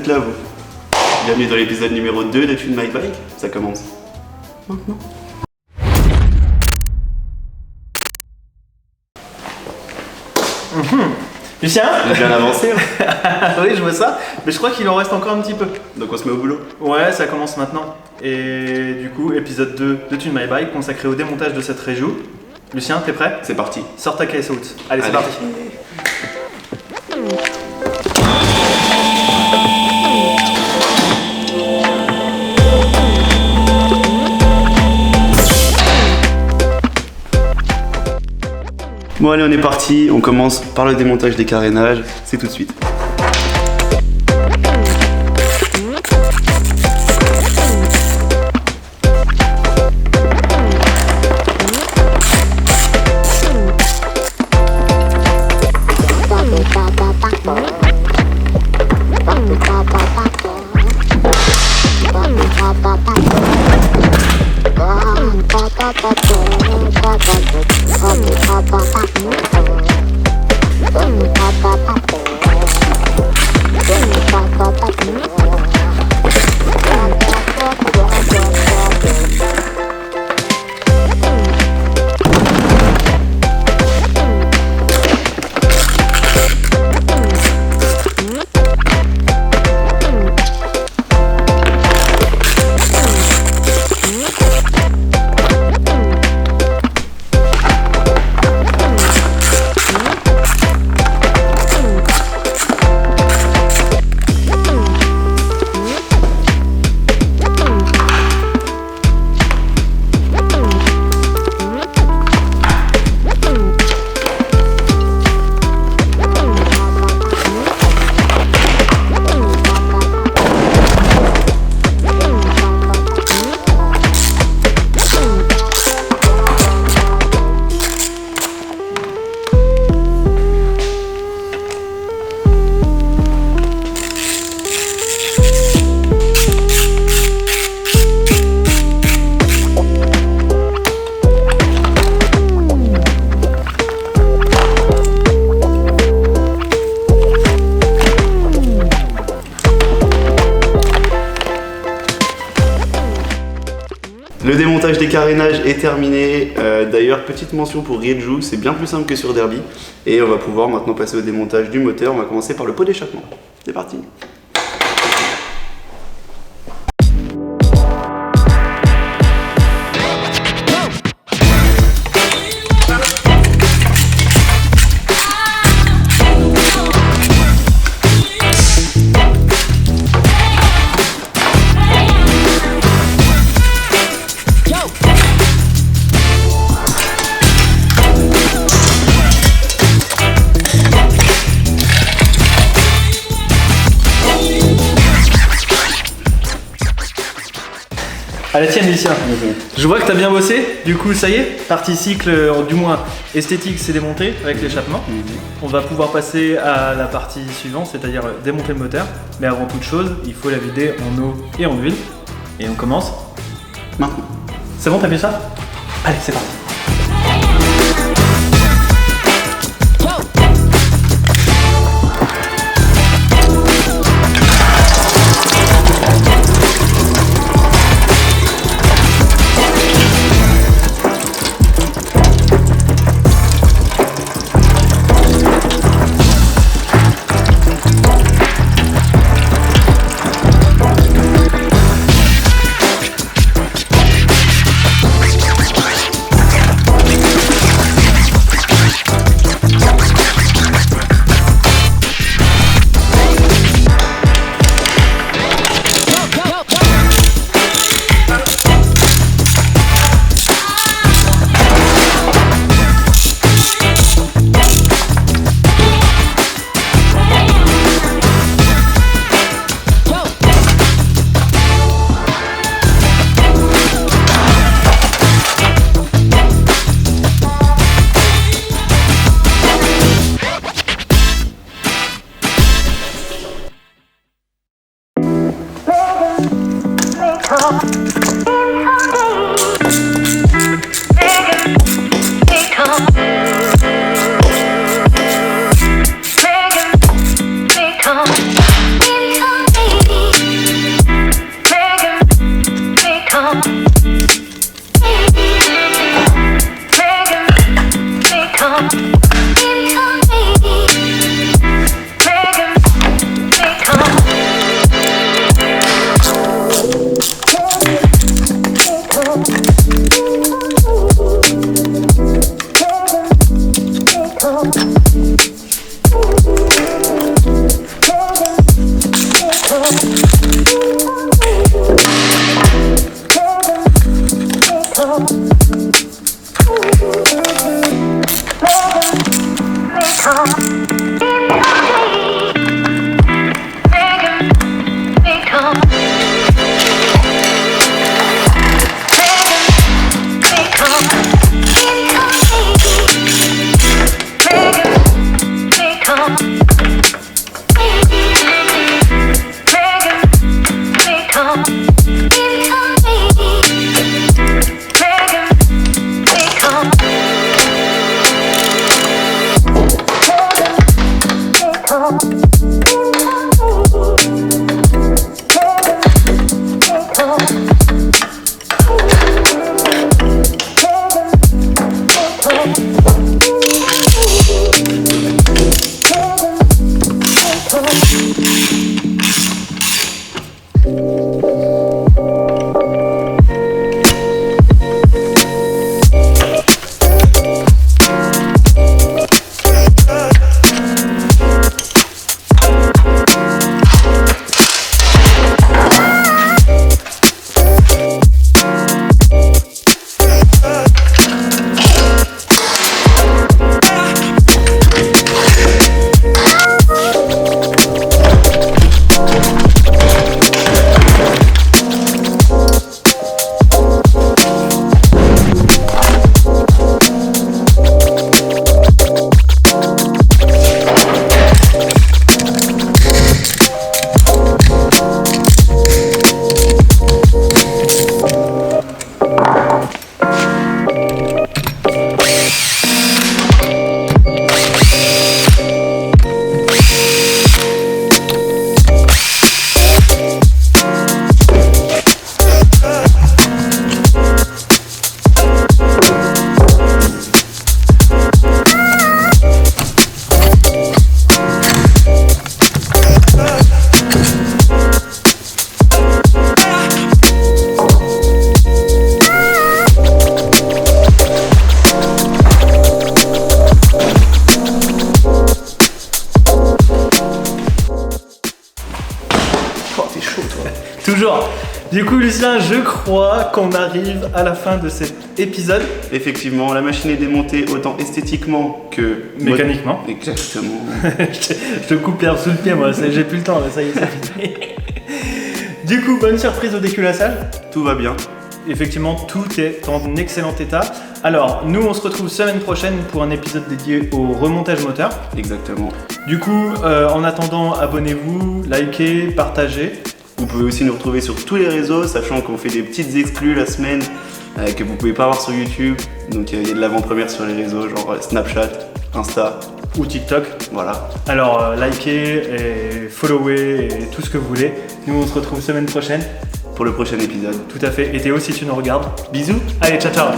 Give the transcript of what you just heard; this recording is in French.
êtes là vous. Bienvenue dans l'épisode numéro 2 de Tune My Bike, ça commence maintenant. Lucien? On a bien avancé hein. Oui, je vois ça, mais je crois qu'il en reste encore un petit peu. Donc on se met au boulot. Ouais, ça commence maintenant. Et du coup, épisode 2 de Tune My Bike consacré au démontage de cette région. Lucien, t'es prêt? C'est parti. Sors ta caisse haute. Allez, c'est Allez. parti. Bon allez, on est parti, on commence par le démontage des carénages, c'est tout de suite. Le démontage des carénages est terminé. D'ailleurs, petite mention pour Rieju, c'est bien plus simple que sur Derby. Et on va pouvoir maintenant passer au démontage du moteur. On va commencer par le pot d'échappement. C'est parti. À la tienne, Lucien. Je vois que t'as bien bossé. Du coup, ça y est, partie cycle, du moins esthétique, c'est démonté avec l'échappement. On va pouvoir passer à la partie suivante, c'est-à-dire démonter le moteur. Mais avant toute chose, il faut la vider en eau et en huile. Et on commence Maintenant. C'est bon, t'as vu ça? Allez, c'est parti. Toujours. Du coup, Lucien, je crois qu'on arrive à la fin de cet épisode. Effectivement, la machine est démontée autant esthétiquement que mécaniquement. Exactement. Je te coupe l'herbe sous le pied, moi, j'ai plus le temps, là, ça y est, c'est fini. Du coup, bonne surprise au déculassage. Tout va bien. Effectivement, tout est en excellent état. Alors, nous, on se retrouve semaine prochaine pour un épisode dédié au remontage moteur. Exactement. Du coup, en attendant, abonnez-vous, likez, partagez. Vous pouvez aussi nous retrouver sur tous les réseaux, sachant qu'on fait des petites exclus la semaine que vous pouvez pas voir sur YouTube. Donc il y a de l'avant-première sur les réseaux, genre Snapchat, Insta ou TikTok. Voilà. Alors likez et followez et tout ce que vous voulez. Nous on se retrouve semaine prochaine pour le prochain épisode. Tout à fait. Et Théo, si tu nous regardes, bisous. Allez, ciao ciao.